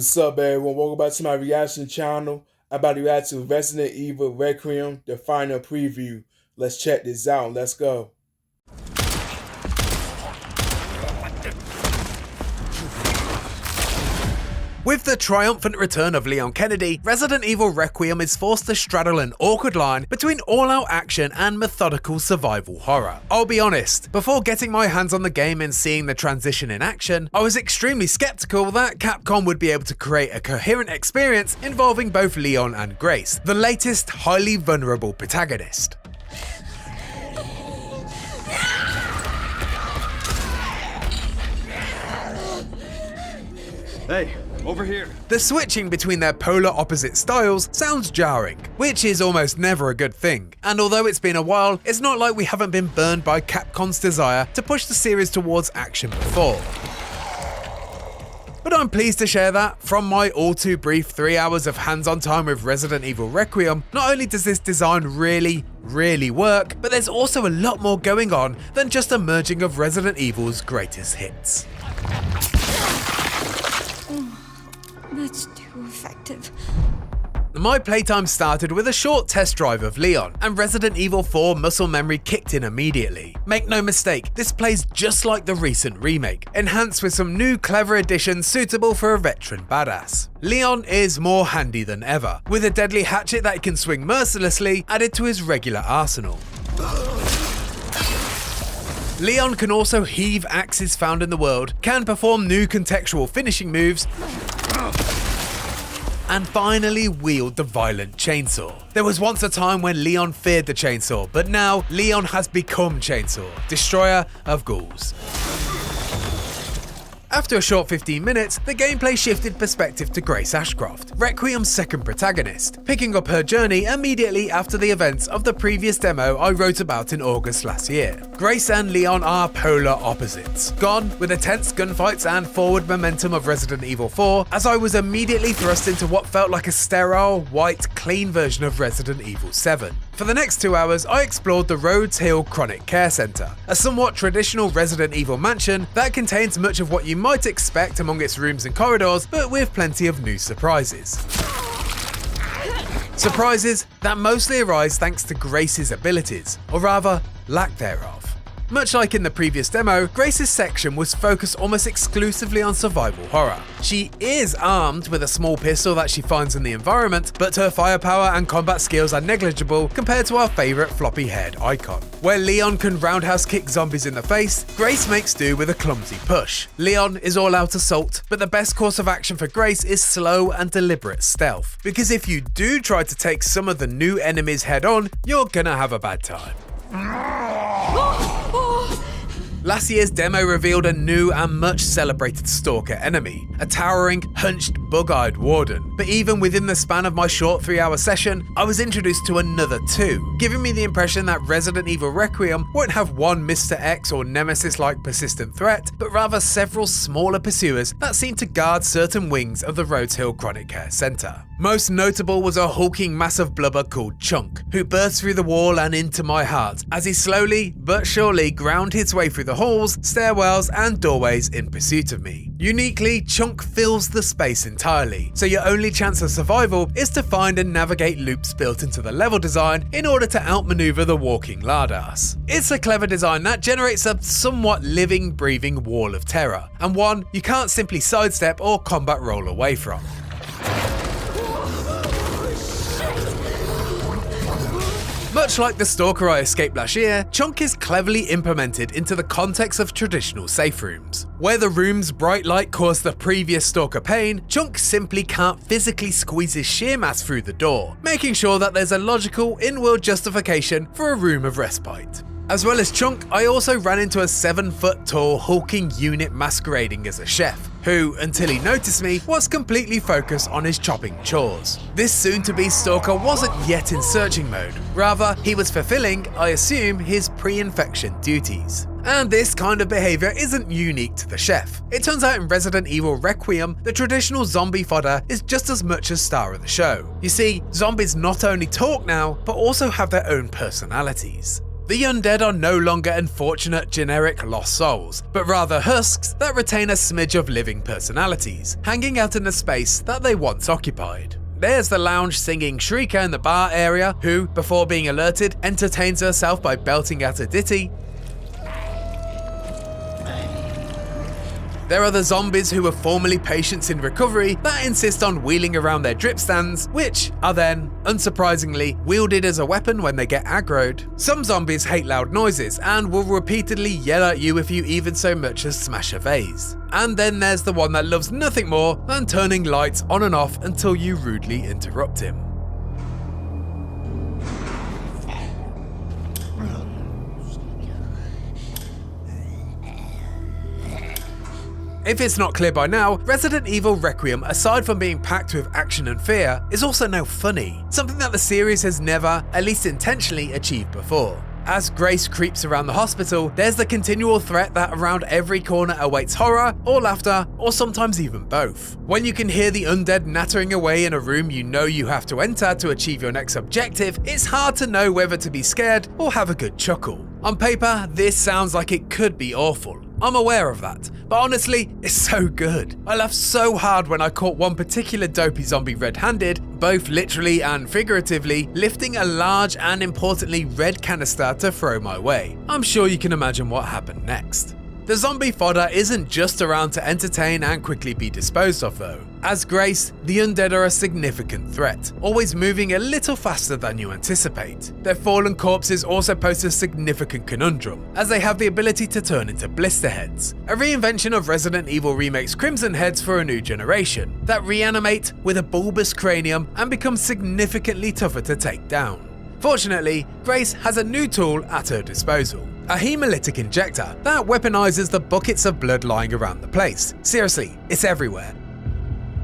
What's up, everyone? Welcome back to my reaction channel. I'm about to react to Resident Evil Requiem, the final preview. Let's check this out. Let's go. With the triumphant return of Leon Kennedy, Resident Evil Requiem is forced to straddle an awkward line between all-out action and methodical survival horror. I'll be honest, before getting my hands on the game and seeing the transition in action, I was extremely skeptical that Capcom would be able to create a coherent experience involving both Leon and Grace, the latest highly vulnerable protagonist. Hey, over here. The switching between their polar opposite styles sounds jarring, which is almost never a good thing. And although it's been a while, it's not like we haven't been burned by Capcom's desire to push the series towards action before. But I'm pleased to share that, from my all too brief 3 hours of hands-on time with Resident Evil Requiem, not only does this design really work, but there's also a lot more going on than just a merging of Resident Evil's greatest hits. That's too effective. My playtime started with a short test drive of Leon, and Resident Evil 4 muscle memory kicked in immediately. Make no mistake, this plays just like the recent remake, enhanced with some new clever additions suitable for a veteran badass. Leon is more handy than ever, with a deadly hatchet that he can swing mercilessly added to his regular arsenal. Leon can also heave axes found in the world, can perform new contextual finishing moves, and finally wield the violent chainsaw. There was once a time when Leon feared the chainsaw, but now Leon has become Chainsaw, destroyer of ghouls. After a short 15 minutes, the gameplay shifted perspective to Grace Ashcroft, Requiem's second protagonist, picking up her journey immediately after the events of the previous demo I wrote about in August last year. Grace and Leon are polar opposites, gone with the tense gunfights and forward momentum of Resident Evil 4, as I was immediately thrust into what felt like a sterile, white, clean version of Resident Evil 7. For the next 2 hours, I explored the Rhodes Hill Chronic Care Center, a somewhat traditional Resident Evil mansion that contains much of what you might expect among its rooms and corridors, but with plenty of new surprises. Surprises that mostly arise thanks to Grace's abilities, or rather, lack thereof. Much like in the previous demo, Grace's section was focused almost exclusively on survival horror. She is armed with a small pistol that she finds in the environment, but her firepower and combat skills are negligible compared to our favourite floppy-haired icon. Where Leon can roundhouse kick zombies in the face, Grace makes do with a clumsy push. Leon is all-out assault, but the best course of action for Grace is slow and deliberate stealth, because if you do try to take some of the new enemies head-on, you're gonna have a bad time. Last year's demo revealed a new and much celebrated stalker enemy, a towering, hunched, bug-eyed warden. But even within the span of my short 3-hour session, I was introduced to another two, giving me the impression that Resident Evil Requiem won't have one Mr. X or Nemesis-like persistent threat, but rather several smaller pursuers that seem to guard certain wings of the Rhodes Hill Chronic Care Center. Most notable was a hulking mass of blubber called Chunk, who burst through the wall and into my heart as he slowly but surely ground his way through the halls, stairwells, and doorways in pursuit of me. Uniquely, Chunk fills the space entirely, so your only chance of survival is to find and navigate loops built into the level design in order to outmaneuver the walking lardass. It's a clever design that generates a somewhat living, breathing wall of terror, and one you can't simply sidestep or combat roll away from. Much like the stalker I escaped last year, Chunk is cleverly implemented into the context of traditional safe rooms. Where the room's bright light caused the previous stalker pain, Chunk simply can't physically squeeze his sheer mass through the door, making sure that there's a logical in-world justification for a room of respite. As well as Chunk, I also ran into a 7-foot-tall hulking unit masquerading as a chef, who, until he noticed me, was completely focused on his chopping chores. This soon-to-be stalker wasn't yet in searching mode, rather he was fulfilling, I assume, his pre-infection duties. And this kind of behaviour isn't unique to the chef. It turns out in Resident Evil Requiem, the traditional zombie fodder is just as much a star of the show. You see, zombies not only talk now, but also have their own personalities. The undead are no longer unfortunate generic lost souls, but rather husks that retain a smidge of living personalities, hanging out in the space that they once occupied. There's the lounge singing Shrieker in the bar area, who, before being alerted, entertains herself by belting out a ditty. There are the zombies who were formerly patients in recovery that insist on wheeling around their drip stands, which are then, unsurprisingly, wielded as a weapon when they get aggroed. Some zombies hate loud noises and will repeatedly yell at you if you even so much as smash a vase. And then there's the one that loves nothing more than turning lights on and off until you rudely interrupt him. If it's not clear by now, Resident Evil Requiem, aside from being packed with action and fear, is also now funny, something that the series has never, at least intentionally, achieved before. As Grace creeps around the hospital, there's the continual threat that around every corner awaits horror, or laughter, or sometimes even both. When you can hear the undead nattering away in a room you know you have to enter to achieve your next objective, it's hard to know whether to be scared or have a good chuckle. On paper, this sounds like it could be awful. I'm aware of that, but honestly, it's so good. I laughed so hard when I caught one particular dopey zombie red-handed, both literally and figuratively, lifting a large and importantly red canister to throw my way. I'm sure you can imagine what happened next. The zombie fodder isn't just around to entertain and quickly be disposed of though. As Grace, the undead are a significant threat, always moving a little faster than you anticipate. Their fallen corpses also pose a significant conundrum, as they have the ability to turn into blister heads, a reinvention of Resident Evil Remake's Crimson Heads for a new generation, that reanimate with a bulbous cranium and become significantly tougher to take down. Fortunately, Grace has a new tool at her disposal. A hemolytic injector that weaponizes the buckets of blood lying around the place. Seriously, it's everywhere.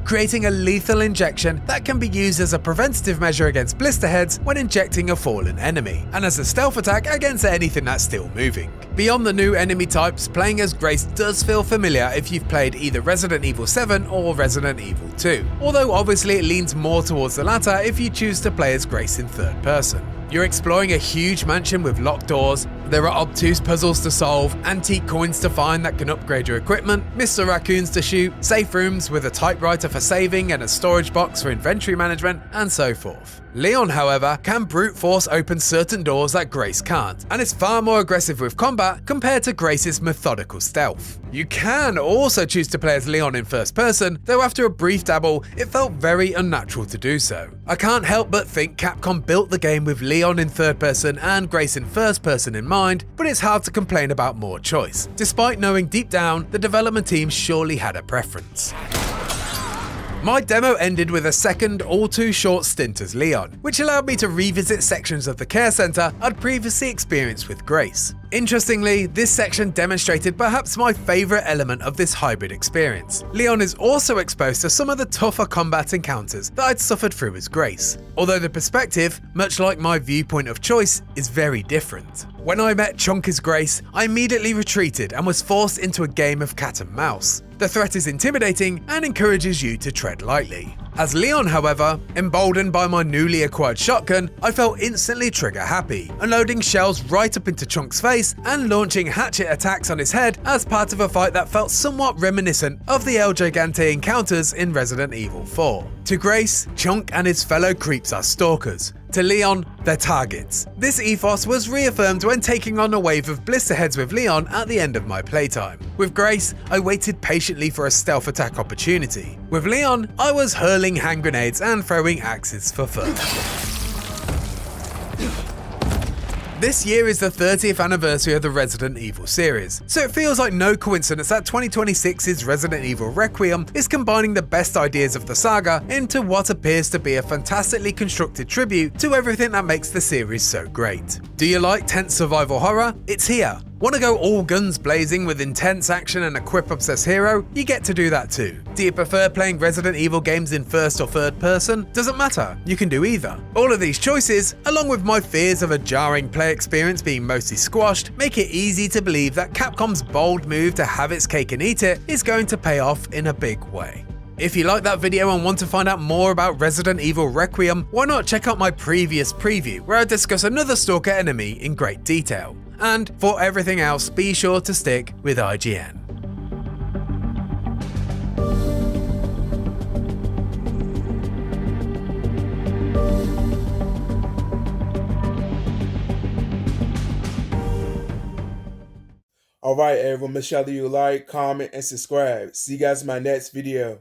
Creating a lethal injection that can be used as a preventative measure against blister heads when injecting a fallen enemy, and as a stealth attack against anything that's still moving. Beyond the new enemy types, playing as Grace does feel familiar if you've played either Resident Evil 7 or Resident Evil 2, although obviously it leans more towards the latter if you choose to play as Grace in third person. You're exploring a huge mansion with locked doors, there are obtuse puzzles to solve, antique coins to find that can upgrade your equipment, Mr. Raccoons to shoot, safe rooms with a typewriter for saving and a storage box for inventory management, and so forth. Leon, however, can brute force open certain doors that Grace can't, and is far more aggressive with combat compared to Grace's methodical stealth. You can also choose to play as Leon in first person, though after a brief dabble, it felt very unnatural to do so. I can't help but think Capcom built the game with Leon in third person and Grace in first person in mind, but it's hard to complain about more choice, despite knowing deep down the development team surely had a preference. My demo ended with a second, all too short stint as Leon, which allowed me to revisit sections of the care center I'd previously experienced with Grace. Interestingly, this section demonstrated perhaps my favourite element of this hybrid experience. Leon is also exposed to some of the tougher combat encounters that I'd suffered through as Grace, although the perspective, much like my viewpoint of choice, is very different. When I met Chunk as Grace, I immediately retreated and was forced into a game of cat and mouse. The threat is intimidating and encourages you to tread lightly. As Leon, however, emboldened by my newly acquired shotgun, I felt instantly trigger happy, unloading shells right up into Chunk's face and launching hatchet attacks on his head as part of a fight that felt somewhat reminiscent of the El Gigante encounters in Resident Evil 4. To Grace, Chunk and his fellow creeps are stalkers. To Leon, they're targets. This ethos was reaffirmed when taking on a wave of blisterheads with Leon at the end of my playtime. With Grace, I waited patiently for a stealth attack opportunity. With Leon, I was hurling hand grenades and throwing axes for fun. This year is the 30th anniversary of the Resident Evil series, so it feels like no coincidence that 2026's Resident Evil Requiem is combining the best ideas of the saga into what appears to be a fantastically constructed tribute to everything that makes the series so great. Do you like tense survival horror? It's here. Want to go all guns blazing with intense action and a quip-obsessed hero? You get to do that too. Do you prefer playing Resident Evil games in first or third person? Doesn't matter, you can do either. All of these choices, along with my fears of a jarring play experience being mostly squashed, make it easy to believe that Capcom's bold move to have its cake and eat it is going to pay off in a big way. If you liked that video and want to find out more about Resident Evil Requiem, why not check out my previous preview where I discuss another Stalker enemy in great detail. And for everything else, be sure to stick with IGN. Alright everyone, make sure to leave a like, comment, and subscribe. See you guys in my next video.